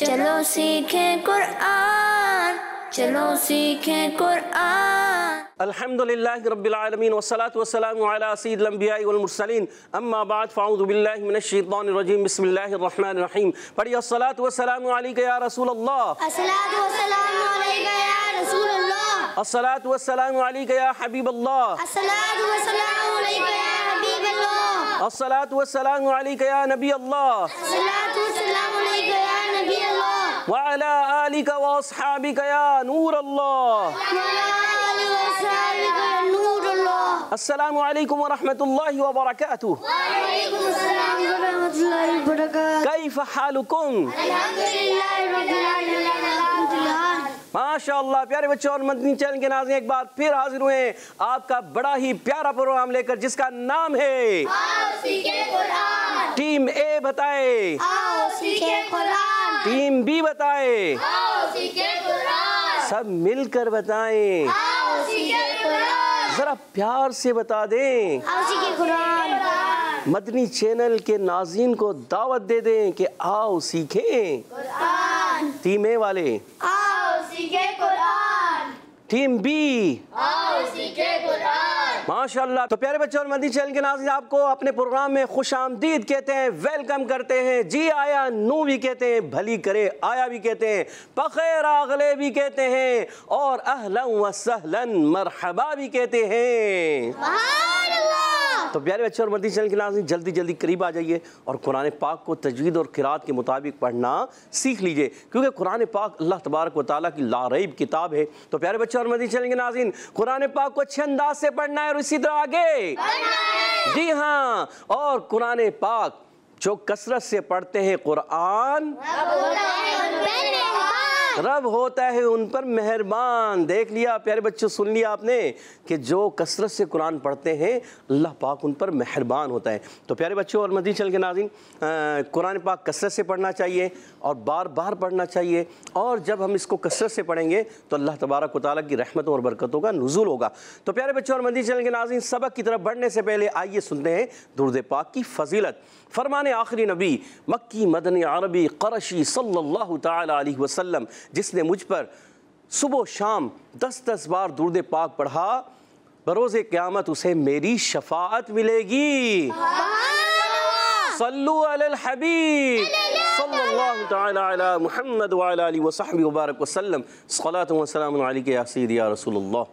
चलो सीखें कुरान, चलो सीखें कुरान। अल्हम्दुलिल्लाहि रब्बिल आलमीन वस्सलातु वस्सलामु अला सय्यिदिल अंबिया'i वल मुरसलीन अम्मा बाद फ़अऊज़ु बिल्लाहि मिनश शैतानिर रजीम बिस्मिल्लाहिर रहमानिर रहीम। पढ़िए अस्सलातु वस्सलामु अलैका या रसूल अल्लाह, अस्सलातु वस्सलामु अलैका या रसूल अल्लाह, अस्सलातु वस्सलामु अलैका या हबीब अल्लाह, अस्सलातु वस्सलामु अलैका या हबीब अल्लाह, अस्सलातु वस्सलामु अलैका या नबी अल्लाह, अस्सलातु वस्सलामु अलैका या नबी अल्लाह, व अला आलिका व अस्हाबिका या नूर अल्लाह। अस्सलामु अलैकुम व रहमतुल्लाहि व बरकातुहू। कैफ हालुकुम? माशाअल्लाह। प्यारे बच्चों और मदनी चैनल के नाज़रीन, एक बार फिर हाजिर हुए हैं आपका बड़ा ही प्यारा प्रोग्राम लेकर, जिसका नाम है टीम ए बताए, टीम बी बताए, सब मिलकर बताएं, जरा प्यार से बता दें। मदनी चैनल के नाज़रीन को दावत दे दें कि आओ सीखें। टीम ए वाले आओ सीखें कुरान, टीम बी आओ सीखें कुरान। माशाअल्लाह। तो प्यारे बच्चों और मदनी चैनल के नाज़रीन, आपको अपने प्रोग्राम में खुश आमदीद कहते हैं, वेलकम करते हैं। जी आया नू भी कहते हैं, भली करे आया भी कहते हैं, बखैर आगले भी कहते हैं, और अहलन व सहलन मरहबा भी कहते हैं। तो प्यारे बच्चों और मदनी चैनल के नाज़रीन, जल्दी जल्दी करीब आ जाइए और कुरान पाक को तजवीद और क़िराअत के मुताबिक पढ़ना सीख लीजिए, क्योंकि कुरान पाक अल्लाह तबारक व तआला की लारैब किताब है। तो प्यारे बच्चों और मदनी चैनल के नाज़रीन, कुरान पाक को अच्छे अंदाज से पढ़ना है और इसी तरह आगे। जी हाँ, और कुरान पाक जो कसरत से पढ़ते हैं कुरान, रब होता है उन पर मेहरबान। देख लिया प्यारे बच्चों, सुन लिया आपने कि जो कसरत से कुरान पढ़ते हैं अल्लाह पाक उन पर मेहरबान होता है। तो प्यारे बच्चों और मदनी चैनल के नाज़रीन, कुरान पाक कसरत से पढ़ना चाहिए और बार बार पढ़ना चाहिए, और जब हम इसको कसरत से पढ़ेंगे तो अल्लाह तबारक व तआला की रहमतों और बरकतों का नुज़ूल होगा। तो प्यारे बच्चों और मदनी चैनल के नाज़रीन, सबक की तरफ बढ़ने से पहले आइए सुनते हैं दुरूद पाक की फजीलत। फरमाने आखिरी नबी मक्की मदनी अरबी क़रशी सल्लल्लाहु तआला अलैहि वसल्लम, जिसने मुझ पर सुबह शाम 10-10 बार दुरूद पाक पढ़ा, बरोज़े क़यामत उसे मेरी शफ़ाअत मिलेगी। सल्लु अलल हबीब सल्लल्लाहु तआला अला मुहम्मद व अला आलिहि व सहबिहि व बारक वसल्लम। सलातु व सलामु अलैका या सय्यदी या रसूलल्लाह।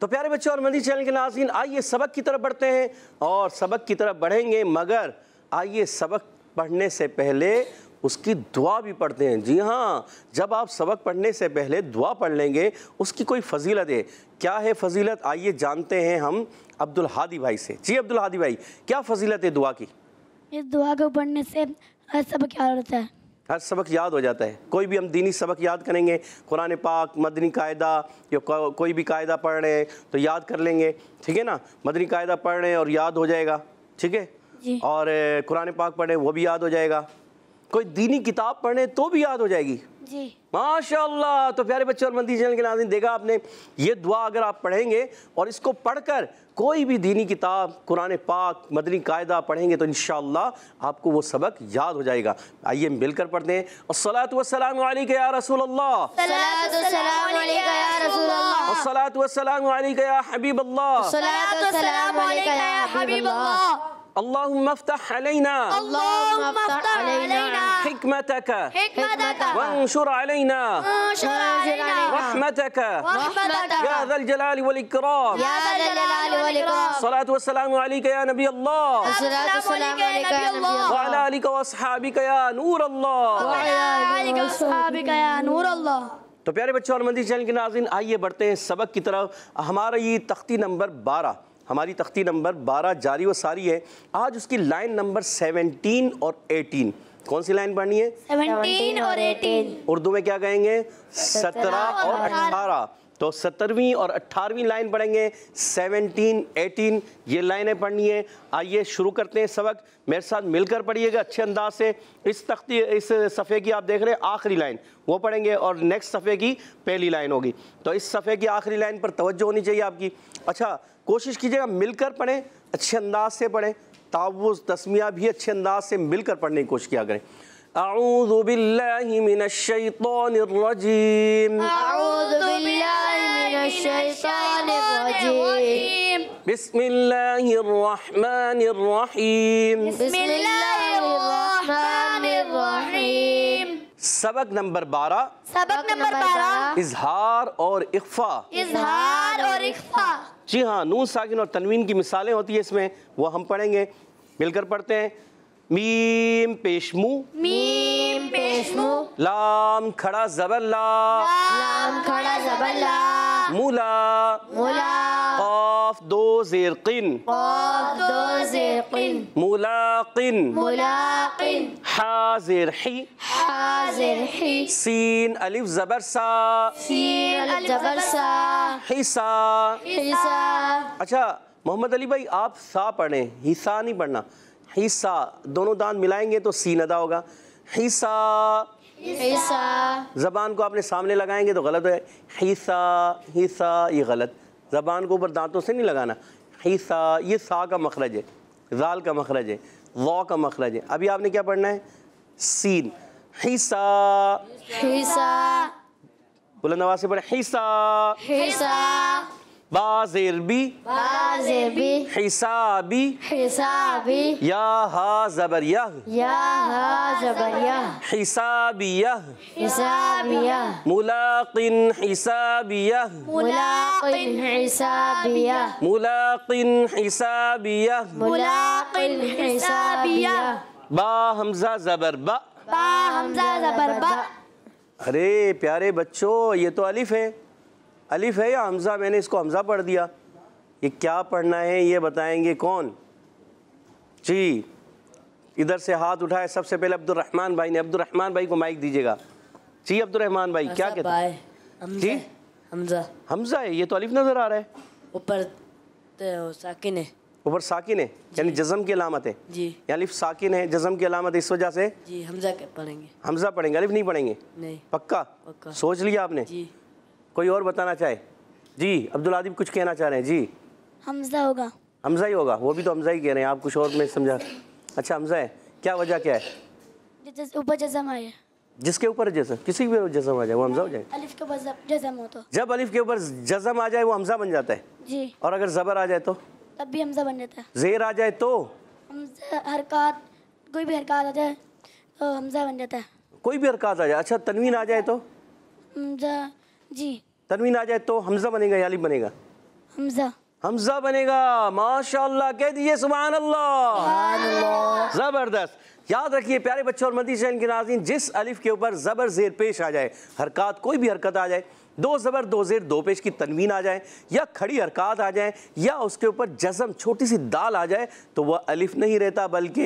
तो प्यारे बच्चों और मदनी चैनल के नाज़रीन, आइए सबक की तरफ बढ़ते हैं और सबक की तरफ बढ़ेंगे, मगर आइए सबक पढ़ने से पहले उसकी दुआ भी पढ़ते हैं। जी हाँ, जब आप सबक पढ़ने से पहले दुआ पढ़ लेंगे, उसकी कोई फजीलत है। क्या है फजीलत, आइए जानते हैं हम अब्दुल हादी भाई से। जी अब्दुल हादी भाई, क्या फजीलत है दुआ की? इस दुआ को पढ़ने से हर सबक याद होता है, हर सबक याद हो जाता है। कोई भी हम दीनी सबक याद करेंगे, कुरान पाक, मदनी कायदा, या कोई भी कायदा पढ़ रहे हैं तो याद कर लेंगे, ठीक है ना। मदनी कायदा पढ़ रहे हैं और याद हो जाएगा, ठीक है। और कुरान पाक पढ़े वो भी याद हो जाएगा। कोई दीनी किताब पढ़े तो भी याद हो जाएगी। जी माशाअल्लाह। तो प्यारे बच्चों और मदनी चैनल के नाज़रीन, देखा आपने, ये दुआ अगर आप पढ़ेंगे और इसको पढ़कर कोई भी दीनी किताब, कुरान पाक, मदनी कायदा पढ़ेंगे तो इंशाअल्लाह आपको वो सबक याद हो जाएगा। आइए मिलकर पढ़ते हैं। अस्सलातु वस्सलामु अलैका या रसूलल्लाह, सलातु वस्सलामु अलैका या रसूलल्लाह, अस्सलातु वस्सलामु अलैका या हबीबल्लाह, सलातु वस्सलामु अलैका या हबीबल्लाह। अल्लाहुम्मा अफ्तह अलैना अल्लाहुम्मा अफ्तह अलैना हिकमतक हिकमतक वंशुर अलैना वंशुर अलैना रहमतक रहमतक या ज़ल जलाली वल इकराम। या ज़ल जलाली वल इकराम। सलातु वस्सलामु अलैका या नबी अल्लाह, सलातु वस्सलामु अलैका या नबी अल्लाह, व अला आलिका व अस्हाबिका या नूर अल्लाह। व अला आलिका व अस्हाबिका या नूर अल्लाह। तो प्यारे बच्चों और मदनी चैनल के नाज़रीन, आइए बढ़ते हैं सबक की तरफ। हमारा ये तख्ती नंबर 12, हमारी तख्ती नंबर 12 जारी व सारी है। आज उसकी लाइन नंबर 17 और 18। कौन सी लाइन पढ़नी है? 17 और 18। उर्दू में क्या कहेंगे? 17 और 18। तो 17वीं और 18वीं लाइन पढ़ेंगे, 17, 18 ये लाइनें पढ़नी है। आइए शुरू करते हैं सबक। मेरे साथ मिलकर पढ़िएगा अच्छे अंदाज से। इस सफ़े की आप देख रहे हैं आखिरी लाइन, वो पढ़ेंगे और नेक्स्ट सफ़े की पहली लाइन होगी। तो इस सफ़े की आखिरी लाइन पर तवज्जो होनी चाहिए आपकी। अच्छा, कोशिश कीजिएगा मिलकर पढ़ें, अच्छे अंदाज से पढ़ें। तावुज़ तस्मिया भी अच्छे अंदाज से मिलकर पढ़ने की कोशिश किया करें। अऊज़ु बिल्लाहि मिनश्शैतानिर्रजीम। अऊज़ु बिल्लाहि मिनश्शैतानिर्रजीम। बिस्मिल्लाहिर्रहमानिर्रहीम। बिस्मिल्लाहिर्रहमानिर्रहीम। सबक नंबर 12। सबक नंबर 12। इजहार और इख्फा। इजहार और इख्फा। जी हाँ, नून साकिन और तनवीन की मिसालें होती है इसमें, वो हम पढ़ेंगे, मिलकर पढ़ते हैं। मीम पेशमू, मीम पेशमू। लाम खड़ा ज़बर ला, लाम खड़ा ज़बर ला। मूला, मुला। क़ाफ दो ज़ेर क़िन, क़ाफ दो ज़ेर क़िन। मुलाक़िन, मुलाक़िन। हा ज़ेर ही, हा ज़ेर ही। सीन अलिफ ज़बर सा, सीन अलिफ ज़बर सा। हिसा। हिसा। अच्छा मोहम्मद अली भाई, आप सा पढ़ें, हिसा नहीं पढ़ना। हिस्सा दोनों दांत मिलाएंगे तो सीन अदा होगा। हिस्सा, हिसा। ज़बान को आपने सामने लगाएंगे तो गलत है। हिस्सा, हिस्सा, ये गलत। ज़बान को ऊपर दांतों से नहीं लगाना। हिस्सा, ये सा का मखरज है, ज़ाल का मखरज है, वा का मखरज है। अभी आपने क्या पढ़ना है? सीन। हिस्सा, हिसा। बुलंद आवाज़ से पढ़े। हिस्सा। हिसा। बा ज़ेर बी, बा ज़ेर बी। हिसाबी, हिसाबी। या हा ज़बर यह, या हा ज़बर या। हिसाबियह, हिसाबिया। मुलाक़िन हिसाबियह, मुलाक़िन हिसाबिया। मुलाक़िन हिसाबियह। मुलाक़िन हिसाबिया। बा हमज़ा ज़बर बा। बा हमज़ा ज़बर बा। अरे प्यारे बच्चों, ये तो अलिफ है। अलिफ है या हमज़ा? मैंने इसको हमज़ा पढ़ दिया। ये क्या पढ़ना है ये बताएंगे कौन? जी, इधर से हाथ उठाए सबसे पहले अब्दुर्रहमान भाई ने। अब्दुर्रहमान भाई को माइक दीजिएगा। जी अब्दुर्रहमान भाई, क्या कहते हैं? जी हमजा। हमज़ा है, ये तो अलिफ नज़र आ रहा है। ऊपर तो साकिन है। ऊपर साकिन है, यानी जज़म की अलामत है। जी। अलिफ साकिन है, जज़म की अलामत है, इस वजह से जी हमजा के पढ़ेंगे। हमज़ा पढ़ेंगे, अलिफ नहीं पढ़ेंगे। नहीं। पक्का? पक्का। सोच लिया आपने? जी। कोई और बताना चाहे? जी अब्दुल आदिब कुछ कहना चाह रहे हैं। जी हमजा होगा। हमज़ा ही होगा, वो भी तो हमज़ा ही कह रहे हैं, आप कुछ और में समझा। अच्छा हमज़ा है, क्या वजह क्या है? ऊपर जज़म आए, जिसके ऊपर जज़म, किसी भी जज़म आ जाए वो हमज़ा हो जाए। अलिफ के ऊपर जज़म हो तो जब अलिफ के ऊपर जज़म आ जाए वो हमज़ा बन जाता है। जी, और अगर ज़बर आ जाए तो? तब भी हमजा बन जाता है। ज़ेर आ जाए तो? हमजा हरकत, कोई भी हरकत आ जाए तो हमजा बन जाता है। कोई भी हरकत आ जाए। अच्छा तनवीन आ जाए तो? हमजा। जी, तनवीन आ जाए तो हमज़ा बनेगा या अलिफ बनेगा? हमजा। हमज़ा बनेगा। माशाअल्लाह, कह दीजिए सुभान अल्लाह। ज़बरदस्त। याद रखिए प्यारे बच्चों और मदनी चैनल के नाज़रीन, जिस अलिफ के ऊपर ज़बर ज़ेर पेश आ जाए, हरकत कोई भी हरकत आ जाए, दो ज़बर दो ज़ेर दो पेश की तनवीन आ जाए, या खड़ी हरकत आ जाए, या उसके ऊपर जज़म छोटी सी दाल आ जाए, तो वह अलिफ नहीं रहता बल्कि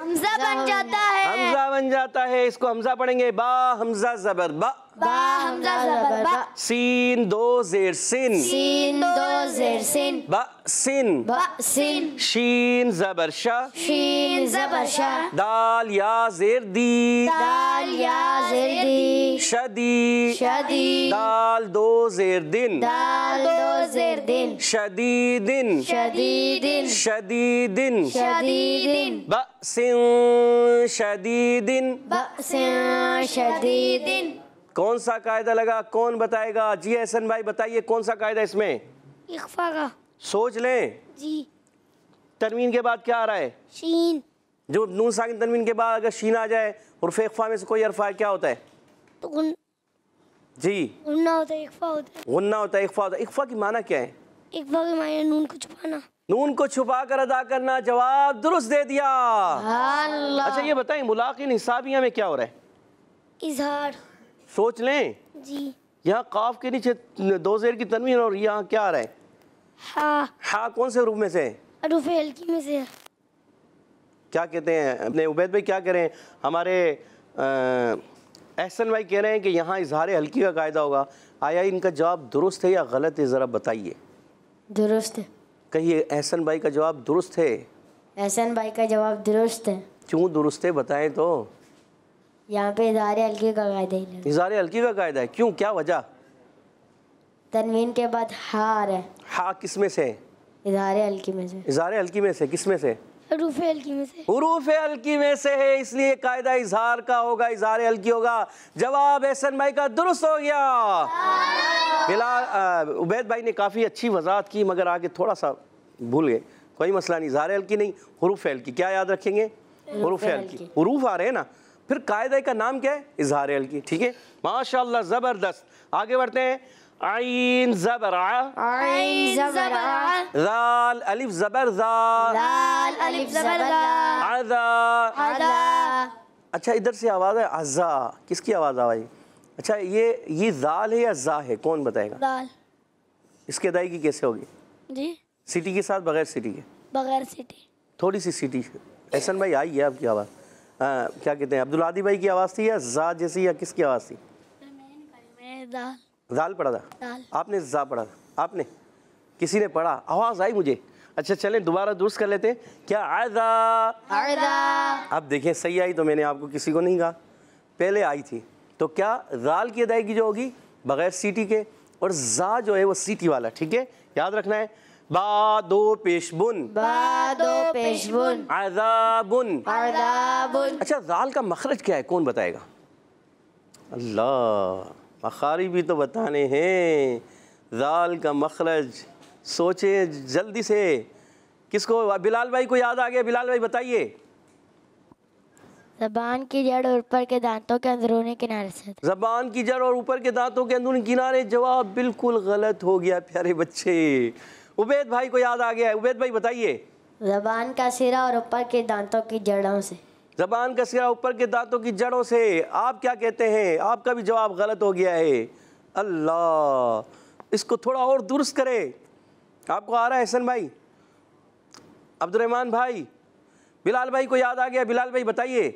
हमज़ा बन जाता है। हमज़ा बन जाता है। इसको हमज़ा पढ़ेंगे। बा हमज़ा ज़बर बा, बा हमज़ा ज़बर बा। सीन दो ज़ेर सिन, सीन दो ज़ेर सिन। बा सिन, बा सिन। शीन ज़बर शा, शीन ज़बर शा। दाल या ज़ेर दी, दाल या ज़ेर दी। शदी, शदी। दाल दो ज़ेर दिन, दाल दो ज़ेर दिन। शदीदिन, शदीदिन। शदीदिन, शदीदिन। बअसिन शदीदिन। बअसिन शदीदिन। कौन सा कायदा लगा, कौन बताएगा? जी एहसन भाई बताइए, कौन सा कायदा इसमें? इख्फा का। सोच लें। जी, तनवीन के बाद क्या आ रहा है? शीन। जो नून साकिन तनवीन के बाद अगर शीन आ जाए और इख्फा में से कोई हर्फ आए, क्या होता है? तो गुन जी गुन्ना होता है, इख्फा होता है। गुन्ना होता है, इख्फा होता है। इख्फा की माना क्या है? इख्फा के मायने नून को छुपाना। नून को छुपा कर अदा करना। जवाब दुरुस्त दे दिया। अल्लाह। अच्छा ये बताएं, मुलाक़िन हिसाबिया में क्या हो रहा है? इजहार। सोच लें। जी, यहाँ काफ के नीचे दो ज़ेर की तनवीन और यहाँ क्या आ रहा है? हा। हा कौन से रूप में से? हरूफ हल्की में से। क्या कहते हैं अपने उबैद भाई, क्या कह रहे हैं? हमारे एहसन भाई कह रहे हैं कि यहाँ इजहार हल्की का कायदा होगा। आया इनका जवाब दुरुस्त है या गलत है, ज़रा बताइए। दुरुस्त है। कहिए एहसन भाई का जवाब दुरुस्त है। एहसन भाई का जवाब दुरुस्त है। क्यों दुरुस्त है बताएं तो? यहाँ पे इज़हार हल्की का कायदा ही लगा। इजहार हल्की का कायदा है, क्यों, क्या वजह? तनवीन के बाद हा आ रहा है। हा किस में से? इज़हार हल्की में से। इजहार हल्की में से, किस में से? हरूफ हल्की में से। हुरूफ हल्की में से है, इसलिए कायदा इजहार का होगा, इजहार हल्की होगा। जवाब एहसन भाई का दुरुस्त हो गया। बिलाल उबैद भाई ने काफ़ी अच्छी वजाहत की, मगर आगे थोड़ा सा भूल गए। कोई मसला नहीं, इजहार हल्की नहीं, हुरूफ हल्की। क्या याद रखेंगे? हुरूफ हल्की। हुरूफ आ रहे हैं ना, फिर कायदे का नाम क्या है? इजहार हल्की। ठीक है, माशाअल्लाह, ज़बरदस्त। आगे बढ़ते हैं। आइन ज़बर आ, आइन ज़बर आ, ज़ाल अलिफ ज़बर ज़ा, दाल अलिफ ज़बर दा, आज़ा। आदा। अच्छा, इधर से आवाज़ है अज़ा, किसकी आवाज़ आवाज़? अच्छा, ये ज़ाल है या ज़ा है, कौन बताएगा? दाल। इसकी अदायगी कैसे होगी? जी, सीटी के साथ, बगैर सीटी के? बगैर सीटी। थोड़ी सी सीटी। एहसन भाई आई है आपकी आवाज़? क्या कहते हैं, अब्दुल आदि भाई की आवाज़ थी या ज़ा जैसी, या किसकी आवाज़ थी? मैं दाल। ज़ाल पढ़ा था दाल। आपने? ज़ा पढ़ा था आपने? किसी ने पढ़ा, आवाज़ आई मुझे। अच्छा चलें दोबारा दुरुस्त कर लेते हैं। क्या? आज़ा। आदा। अब देखें, सही आई तो मैंने आपको किसी को नहीं कहा, पहले आई थी। तो क्या ज़ाल की अदायगी जो होगी बगैर सीटी के, और ज़ा जो है वो सीटी वाला। ठीक है, याद रखना है। बा दो पेशबुन, बा दो पेशबुन, आज़ाबुन, आज़ाबुन। अच्छा, ज़ाल का मखरज क्या है, कौन बताएगा? अल्लाह, मखारी भी तो बताने हैं। ज़ाल का मखरज सोचे जल्दी से। किसको? बिलाल भाई को याद आ गया? बिलाल भाई बताइए। ज़बान की जड़ और ऊपर के दांतों के अंदरूनी किनारे से। ज़बान की जड़ और ऊपर के दांतों के अंदरूनी किनारे। जवाब बिल्कुल गलत हो गया प्यारे बच्चे। उबैद भाई को याद आ गया है, उबैद भाई बताइए। ज़बान का सिरा और ऊपर के दांतों की जड़ों से। ज़बान का सिरा ऊपर के दांतों की जड़ों से। आप क्या कहते हैं? आपका भी जवाब गलत हो गया है। अल्लाह, इसको थोड़ा और दुरुस्त करें। आपको आ रहा है एहसन भाई, अब्दुर्रहमान भाई, बिलाल भाई को याद आ गया? बिलाल भाई बताइए।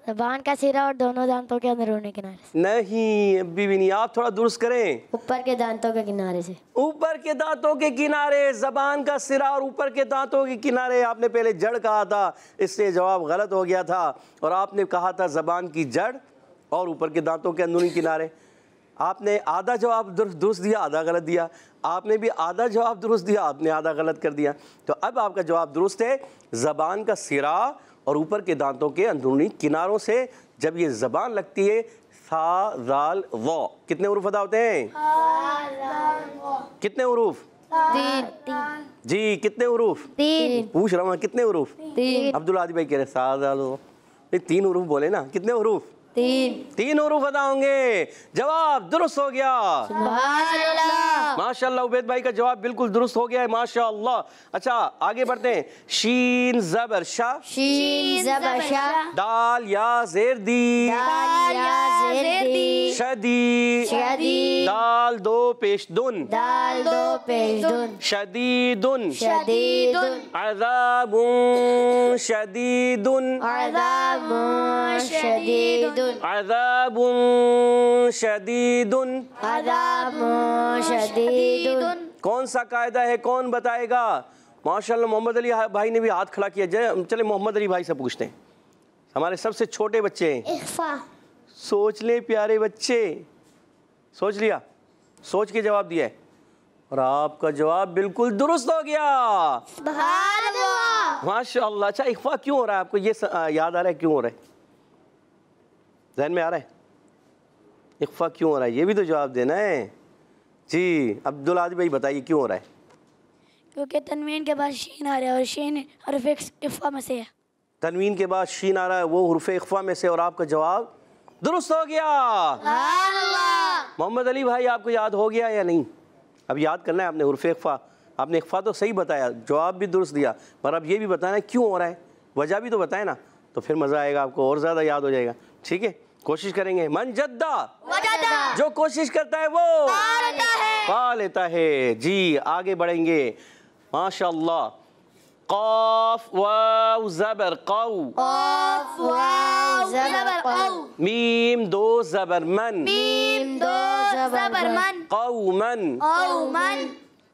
ज़बान का सिरा और दोनों दांतों के अंदरूनी किनारे से। नहीं, अभी भी नहीं। आप थोड़ा दुरुस्त करें। ऊपर के दांतों के किनारे से। ऊपर के दांतों के किनारे। ज़बान का सिरा और ऊपर के दांतों के किनारे। आपने पहले जड़ कहा था, इसलिए जवाब गलत हो गया था। और आपने कहा था ज़बान की जड़ और ऊपर के दांतों के अंदरूनी किनारे। आपने आधा जवाब दुरुस्त दिया, आधा गलत दिया। आपने भी आधा जवाब दुरुस्त दिया, आपने आधा गलत कर दिया। तो अब आपका जवाब दुरुस्त है। ज़बान का सिरा और ऊपर के दांतों के अंदरूनी किनारों से जब ये ज़बान लगती है, सा ज़ाल ज़ा, कितने हुरूफ अदा होते हैं? कितने हुरूफ? तीन। जी, कितने हुरूफ? तीन। पूछ रहा हूँ, कितने हुरूफ? तीन। अब्दुल आदि भाई कह रहे सा ज़ाल ज़ा। 3 हुरूफ बोले ना, कितने हुरूफ? तीन। 3 हुरूफ अदा होंगे। जवाब दुरुस्त हो गया। माशाअल्लाह, उबैद भाई का जवाब बिल्कुल दुरुस्त हो गया है, माशाअल्लाह। अच्छा, आगे बढ़ते हैं। शीन ज़बर शा, शीन ज़बर शा, दाल या ज़ेर दी, दाल या ज़ेर दी, शदी, शदी, दाल दो पेश दुन, दाल दो पेश दुन, शदीदुन, शदीदुन, अज़ाबुन शदीदुन, अज़ाबुन शदीदुन, अज़ाबुन शदीदुन। अज़ाबुन शदीदुन। कौन सा कायदा है, कौन बताएगा? माशाअल्लाह, मोहम्मद अली भाई ने भी हाथ खड़ा किया। चले मोहम्मद अली भाई से पूछते हैं, हमारे सबसे छोटे बच्चे हैं। इख्फा। सोच ले प्यारे बच्चे, सोच लिया, सोच के जवाब दिया है, और आपका जवाब बिल्कुल दुरुस्त हो गया। माशाअल्लाह। अच्छा, इख्फा क्यों हो रहा है आपको? ये याद आ रहा है क्यों हो रहा है? ज़हन में आ रहा है इख्फा क्यों हो रहा है? ये भी तो जवाब देना है। जी, अब्दुल आदि भाई बताइए क्यों हो रहा है? क्योंकि तनवीन के बाद शीन आ रहा है और शीन हरफ इख्फा में से है। तनवीन के बाद शीन आ रहा है, वो हुर्फ़ इख्फा में से, और आपका जवाब दुरुस्त हो गया। मोहम्मद अली भाई, आपको याद हो गया या नहीं? अब याद करना है आपने हुर्फ़ इख्फा। आपने इख्फा तो सही बताया, जवाब भी दुरुस्त दिया, पर अब ये भी बताना है क्यों हो रहा है, वजह भी तो बताए ना, तो फिर मज़ा आएगा, आपको और ज़्यादा याद हो जाएगा। ठीक है, कोशिश करेंगे। मन जद्दा, जो कोशिश करता है वो पा लेता है। जी, आगे बढ़ेंगे। माशाअल्लाह। क़ाफ़ वाव ज़बर क़ौ, क़ाफ़ वाव ज़बर क़ौ, मीम दो ज़बर मन, मीम दो ज़बर मन, क़ौमन, औमन,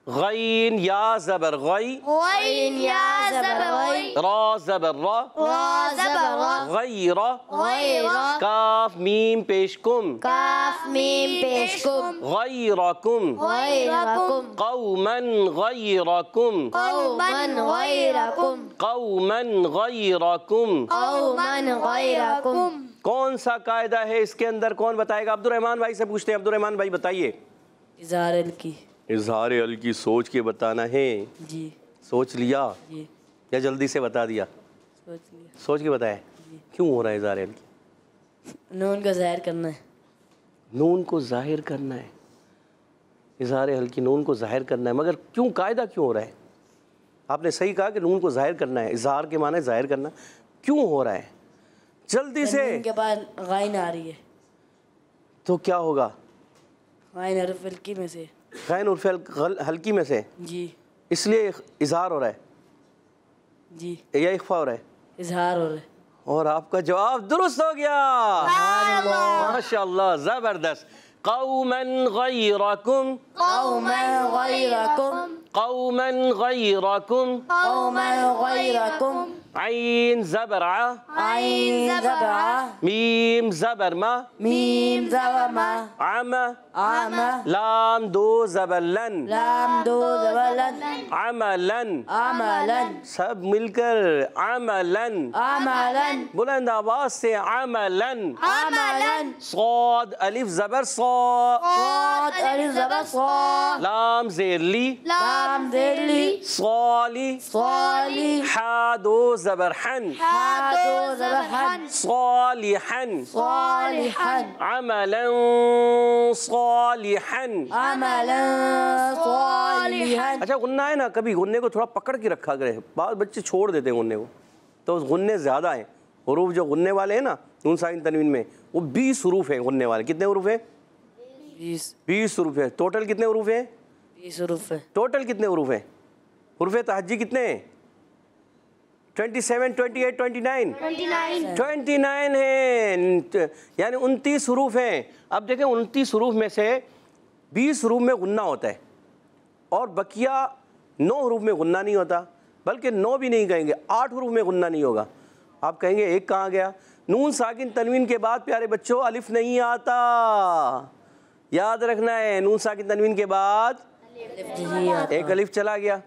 गईन या ज़बर गई, गईन या ज़बर गई, रा ज़बर रा, रा ज़बर रा, गैरा, गैरा, काफ मीम पेश कुम, काफ मीम पेश कुम, गैरकुम, गैरकुम, कौमन गैरकुम, कौमन गैरकुम, कौमन गैरकुम। कौमन गैरकुम। कौन सा कायदा है इसके अंदर, कौन बताएगा? अब्दुर्रहमान भाई से पूछते हैं। अब्दुर्रहमान भाई बताइए। इज़हार अल की। इज़हार अल की सोच के बताना है जी। सोच लिया जी या जल्दी से बता दिया? सोच लिया। सोच के बताया। क्यों हो रहा है इज़हार अल की? नून को ज़ाहिर करना है। नून को ज़ाहिर करना है। इज़हार अल की नून को ज़ाहिर करना है, मगर क्यों, कायदा क्यों हो रहा है? आपने सही कहा कि नून को ज़ाहिर करना है, इज़हार के माने ज़ाहिर करना। क्यों हो रहा है? जल्दी से। नून के बाद गाइन आ रही है, तो क्या होगा? गाइन हर्फ हल्की में से। गैन उर्फ हल्की में से, जी इसलिए इज़हार हो रहा है जी। या इख्फा हो रहा है? इज़हार हो रहा है। और आपका जवाब दुरुस्त हो गया। माशाअल्लाह, ज़बरदस्त। कौमन गैरकुम, कौमन गैरकुम, कौमन गैरकुम, कौमन गैरकुम, ऐन ज़बर आ, आइन ज़बर आ, मीम ज़बर मा, मीम ज़बर मा, अम, आम, लाम दो ज़बर लन, लाम दो ज़बर लन, अमलन। अमलन, सब मिलकर अमलन, अमलन, बुलंद आवाज से अमलन। अमलन, सौद अलिफ ज़बर सौ, साद अलिफ ज़बर सा, लाम ज़ेरली, लाम ज़ेरली, सौली, साली, हा दो ज़बर हन, हा दो ज़बर हन, सौलिहन, सालिहन, अमलन सौलिहन। अमलन सालिहन। अच्छा, गुन्ना है ना, कभी गुन्ने को थोड़ा पकड़ के रखा करे। बाद बच्चे छोड़ देते हैं गुन्ने को, तो गुन्ने ज़्यादा हैं। हुरूफ जो गुन्ने वाले हैं ना नून साकिन तनवीन में, वो 20 हुरूफ हैं गुन्ने वाले। कितने हुरूफ हैं? 20 हुरूफ है। टोटल कितने हुरूफ हैं? 20 हुरूफ है। टोटल कितने हुरूफ हैं? हुरूफ तहज्जी कितने हैं? 27, 28, 29 29 हैं, यानी 29 हुरूफ हैं। अब देखें, 29 हुरूफ में से 20 हुरूफ में गुन्ना होता है और बकिया 9 हुरूफ में गुन्ना नहीं होता, बल्कि 9 भी नहीं कहेंगे, 8 हुरूफ में गुन्ना नहीं होगा। आप कहेंगे एक कहाँ गया? नून साकिन तनवीन के बाद प्यारे बच्चों अलिफ नहीं आता, याद रखना है। नून साकिन तनवीन के बाद एक अलिफ चला गया।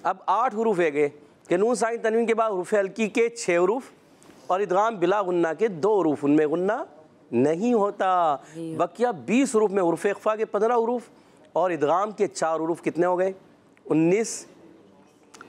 अब 8 हुरूफ है गए कि नून साकिन तनवीन के बाद हुरूफ हल्की के 6 हुरूफ और इदगाम बिला गुन्ना के 2 हुरूफ, उनमें गुन्ना नहीं होता। बकिया 20 हुरूफ में हुरूफ इख्फा के 15 हुरूफ और इदगाम के 4 हुरूफ कितने हो गए? 19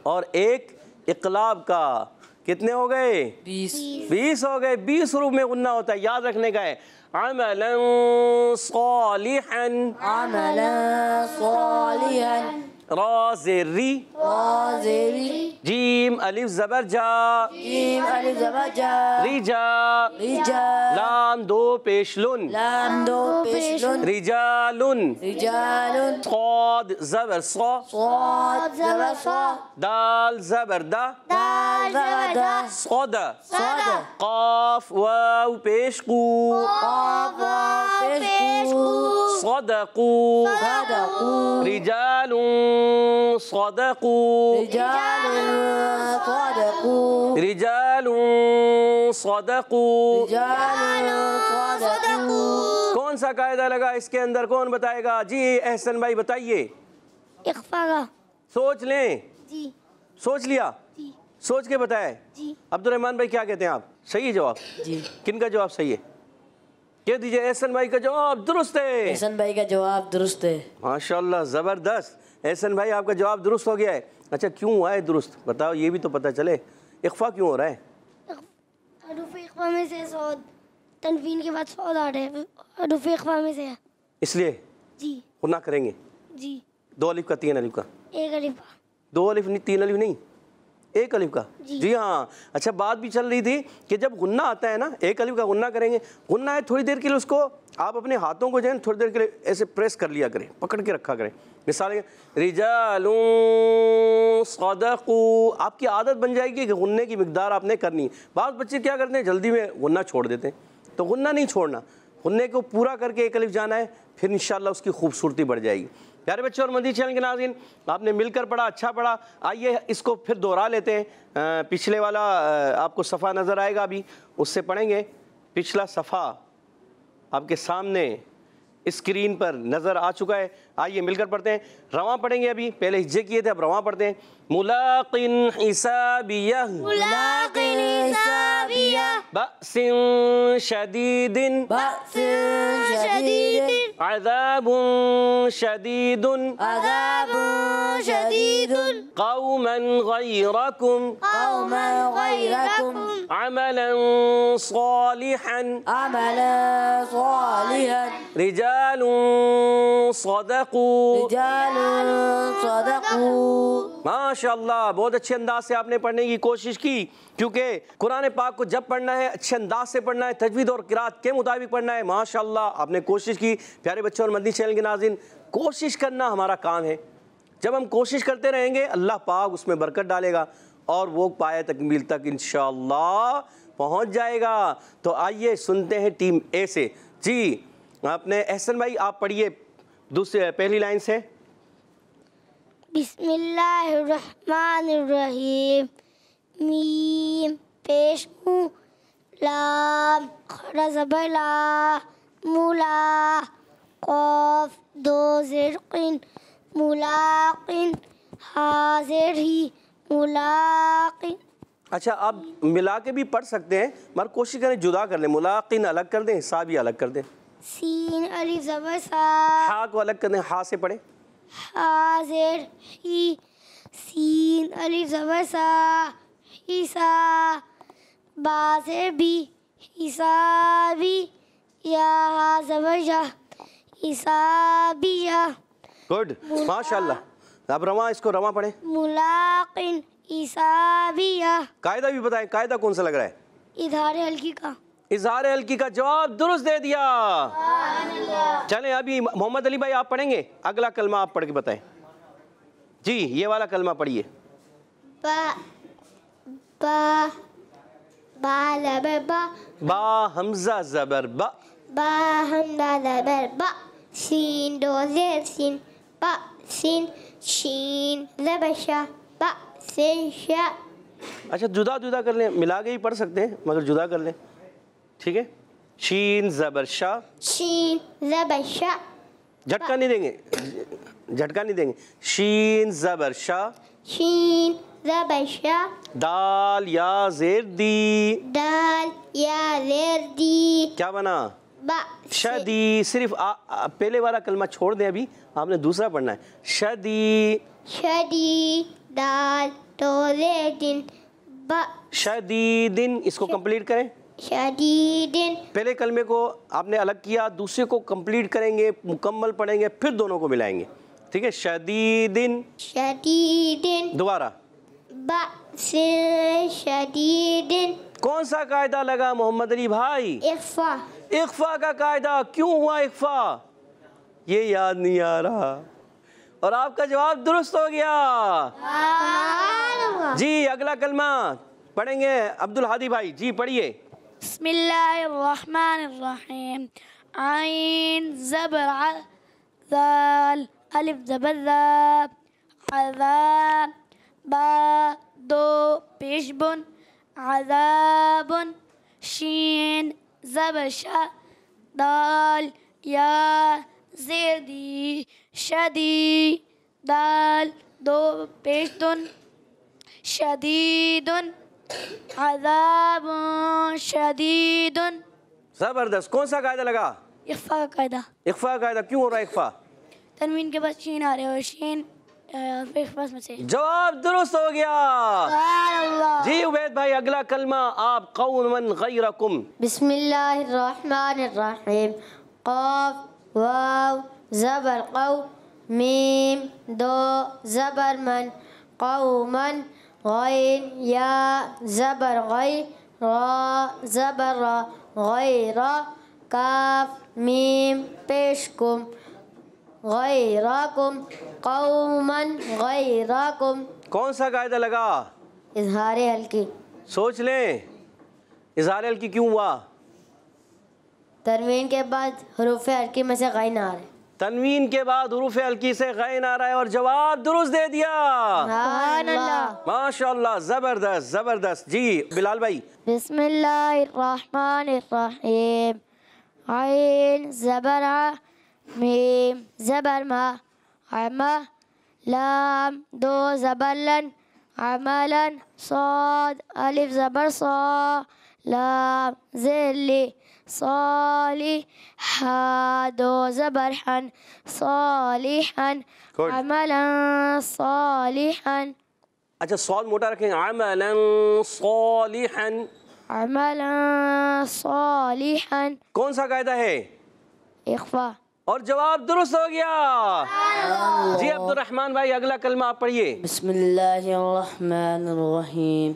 और एक इक़लाब का कितने हो गए? 20 हो गए। 20 हुरूफ में गुन्ना होता है, याद रखने का है। अमलन सालिहन, अमलन सालिहन, रा ज़ेरी, रा ज़ेरी, जीम अलिफ ज़बर जा, जीम अलिफ ज़बर जा, रिजा, रिजा, लाम दो पेशलुन, लाम दो पेशलुन, रिजालुन, रिजालुन, क़ाद ज़बर सा, साद ज़बर सा, दाल ज़बर दा, दाल ज़बर दा, सद, सद, क़ाफ वाव पेश कू, क़ाफ वाव पेश कू, सदक़ू, सदक़ू, रिजालुन सदक़ू, रिजालुन सदक़ू, रिजालुन सदक़ू। रिजालुन सदक़ू। कौन सा कायदा लगा इसके अंदर, कौन बताएगा? जी एहसन भाई बताइए। इख्फा का। सोच लें। जी सोच लिया? जी सोच के बताए। जी। अब्दुर्रहमान भाई क्या कहते हैं आप? सही है जवाब? जी। किन का जवाब सही है? कह दीजिए। एहसन भाई का जवाब दुरुस्त है। एहसन भाई का जवाब दुरुस्त है। माशाल्लाह, ज़बरदस्त। एहसन भाई आपका जवाब दुरुस्त हो गया है। अच्छा, क्यों हुआ है दुरुस्त, बताओ, ये भी तो पता चले। इख्फा क्यों हो रहा है? हरूफ इख्फा में से सौद, तनवीन के बाद सौद आ रहे हैं, हरूफ इख्फा में से है। इसलिए जी गुना करेंगे। जी। 2 अलिफ का 3 अलिफ का? एक अलिफ। 2 अलिफ नहीं, 3 अलिफ नहीं, 1 अलिफ का। जी हाँ। अच्छा, बात भी चल रही थी कि जब गुन्ना आता है ना, 1 अलिफ का गुन्ना करेंगे। गुन्ना है, थोड़ी देर के लिए उसको आप अपने हाथों को जो है थोड़ी देर के लिए ऐसे प्रेस कर लिया करें, पकड़ के रखा करें। मिसाल रिजालुन सदक़ू, आपकी आदत बन जाएगी कि गुन्ने की मिकदार आपने करनी है। बाद बच्चे क्या करते हैं, जल्दी में गुन्ना छोड़ देते हैं। तो गुन्ना नहीं छोड़ना, गुन्ने को पूरा करके एक अलिफ जाना है, फिर इंशाअल्लाह उसकी खूबसूरती बढ़ जाएगी। प्यारे बच्चों और मदनी चैनल के नाज़रीन, आपने मिलकर पढ़ा, अच्छा पढ़ा। आइए इसको फिर दोहरा लेते हैं। पिछले वाला आपको सफ़ा नज़र आएगा, अभी उससे पढ़ेंगे। पिछला सफ़ा आपके सामने स्क्रीन पर नज़र आ चुका है। आइए मिलकर पढ़ते हैं। रवां पढ़ेंगे, अभी पहले हिज्जे किए थे, अब रवां पढ़ते हैं। मुलाक़िन हिसाबियह मुलाक़िन हिसाबियह बअसिन शदीदिन बअसिन शदीदिन अज़ाबुन शदीदुन अज़ाबुन शदीदुन क़ौमन गैरकुम क़ौमन गैरकुम अमलन सालिहन अमलन सालिहन रिजालुन सदक़ू। रिजालुन सदक़ू। माशाअल्लाह, बहुत अच्छे अंदाज से आपने पढ़ने की कोशिश की, क्योंकि कुरान पाक को जब पढ़ना है अच्छे अंदाज से पढ़ना है, तजवीद और किरात के मुताबिक पढ़ना है। माशाअल्लाह आपने कोशिश की। प्यारे बच्चों और मदनी चैनल के नाज़रीन, कोशिश करना हमारा काम है। जब हम कोशिश करते रहेंगे अल्लाह पाक उसमें बरकत डालेगा और वो पाए तकमील तक इंशाअल्लाह पहुँच जाएगा। तो आइए सुनते हैं टीम ए से। जी आपने एहसन भाई आप पढ़िए दूसरे पहली लाइन से। बिस्मिल्लाहिर्रहमानिर्रहीम। मीम पेश हूँ, लाम खड़ा ज़बर ला, मुला, क़ाफ दो ज़िरक़िन, मुलाक़िन, हाज़िर ही, मुलाक़िन। अच्छा, आप मिला के भी पढ़ सकते हैं, मगर कोशिश करें जुदा कर लें। मुलाक़िन अलग कर दें, सा भी अलग कर दें। सीन अलिफ ज़बर सा, हा को अलग कर दें, हा से पढ़ें। हाज़िर ही, सीन अलिफ ज़बर सा, हिसा, बाज़िर भी, हिसाबी, या ज़बर या, हिसाबिया। गुड, माशाअल्लाह। अब रवां, इसको रवां पढ़ें। मुलाक़िन हिसाबिया। कायदा भी बताएं, कायदा कौन सा लग रहा है? इज़हार हल्की का। इज़हार हल्की का जवाब दुरुस्त दे दिया। चलें अभी मोहम्मद अली भाई आप पढ़ेंगे, अगला कलमा आप पढ़ के बताएं। जी ये वाला कलमा पढ़िए। बा बा बा ज़बर बा, बा हमजा ज़बर बा, बा हमजा ज़बर बा, सीन दो ज़ेर सीन, बा सीन, शीन ज़बर शा, बा सीन शा। अच्छा जुदा जुदा कर लें, मिला के ही पढ़ सकते हैं मगर जुदा कर लें, ठीक है। शीन ज़बर शा, शीन ज़बर शा, झटका नहीं देंगे, झटका नहीं देंगे। शीन ज़बर शा, शीन ज़बर शा, दाल या ज़ेर दी, दाल या ज़ेर दी, क्या बना? बा शदी। सिर्फ पहले वाला कलमा छोड़ दें, अभी आपने दूसरा पढ़ना है। शदी, शदी, दाल तो ज़ेर बा शदीदिन, इसको कंप्लीट करें। शदीदिन। पहले कलमे को आपने अलग किया, दूसरे को कंप्लीट करेंगे, मुकम्मल पढ़ेंगे, फिर दोनों को मिलाएंगे, ठीक है। शदीदिन, शदीदिन, दोबारा। बा से शदीदिन। कौन सा कायदा लगा मोहम्मद अली भाई? इख्फा। इख्फा का कायदा। क्यों हुआ इख्फा? ये याद नहीं आ रहा और आपका जवाब दुरुस्त हो गया। जी अगला कलमा पढ़ेंगे अब्दुल हादी भाई, जी पढ़िए। बिस्मिल्लाहिर्रहमानिर्रहीम। आइन ज़बर आ, ज़ाल, अलिफ ज़बर ज़ा, अज़ाब, बा दो पेश बुन, अज़ाबुन, शीन ज़बर शा, दाल या ज़ेर दी, शदी, दाल दो पेश दुन, शदीदुन, अज़ाबुन शदीदुन। जबरदस्त। कौन सा कायदा लगा? इख्फा का कायदा। इख्फा का कायदा। क्यों हो रहा है इख्फा? तनवीन के बाद शीन आ रहे और शीन इख्फा में से। जवाब दुरुस्त हो गया। जी उबैद भाई अगला कलमा आप। कौमन गैरकुम। बिस्मिल्लाहिर्रहमानिर्रहीम। क़ाफ वाव ज़बर क़ौ, मीम दो ज़बर मन, क़ौमन, गैर या ज़बर गै, रा ज़बर रा, गैरा, काफ मीम पेश कुम, गैराकुम, कौमन गैराकुम। कौन सा कायदा लगा? इज़हारे हल्की। सोच लें, इज़हार हल्की क्यों हुआ? तनवीन के बाद हरूफ हल्की में से गैन आ रहा है। तनवीन के बाद हुरूफ हल्की से गैन आ रहा है और जवाब दुरुस्त दे दिया। माशाअल्लाह, जबरदस्त जबरदस्त। जी बिलाल भाई। बिस्मिल्लाहिर्रहमानिर्रहीम। आइन ज़बर आ, मीम ज़बर मा, अमा लाम दो ज़बर लन, अमलन साद अलिफ ज़बर सा, लाम ज़िल्ली साली हा दो ज़बर हन, सालिहन Good. अमलन सालिहन। अच्छा, सवाल मोटा रखेंगे। अमलन सालिहन, अमलन सालिहन। कौन सा कायदा है? इख्फा। और जवाब दुरुस्त हो गया। जी अब्दुर्रहमान भाई, अगला कलमा आप पढ़िए। बिस्मिल्लाहिर्रहमानिर्रहीम।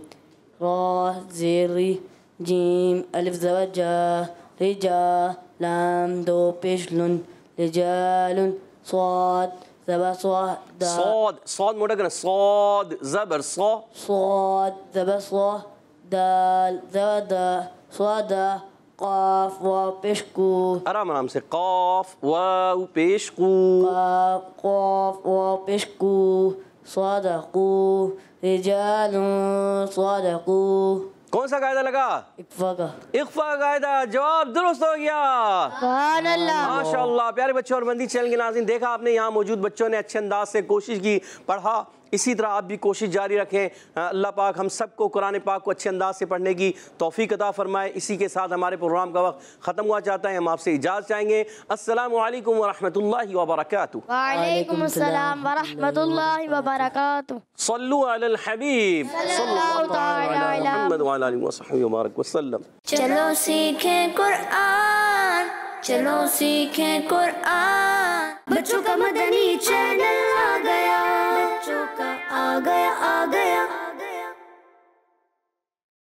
रा ज़ेरी जीम अलिफ ज़बर जा, रिजा लाम दो पेश लुन, रिजालुन स्वाद ज़बर स्वा दा, सौद, सौद मोटा करना, सौद ज़बर सौ, स्वाद ज़बर स्वा दाल ज़बर दा, स्वादा क़ाफ वाव पेश कू, आराम आराम से। क़ाफ वाव पेश कू, क़ाफ क़ाफ वाव पेश कू, स्वादक़ू रिजालुन स्वादक़ू। कौन सा कायदा लगा? इक्फ़ा का। इख्फा कायदा। जवाब दुरुस्त हो गया। माशाअल्लाह। प्यारे बच्चों और मंदी चैनल के नाज़रीन, देखा आपने यहाँ मौजूद बच्चों ने अच्छे अंदाज से कोशिश की, पढ़ा। इसी तरह आप भी कोशिश जारी रखें। अल्लाह पाक हम सबको कुरान पाक को अच्छे अंदाज से पढ़ने की तौफीक अता फरमाए। इसी के साथ हमारे प्रोग्राम का वक्त ख़त्म हुआ चाहता है। हम आपसे इजाज़त चाहेंगे। अस्सलामु अलैकुम व रहमतुल्लाहि व बरकातुहू। वालेकुम अस्सलाम व रहमतुल्लाहि व बरकातुहू। सल्लु अलल हबीब सल्लल्लाहु तआला अलैहि मुहम्मद व अला आलिहि व सहबिहि व बारक वसल्लम। चलो सीखें कुरान, चलो सीखें कुरान। बच्चों का मदनी चैनल आ गया, बच्चों का आ गया आ गया।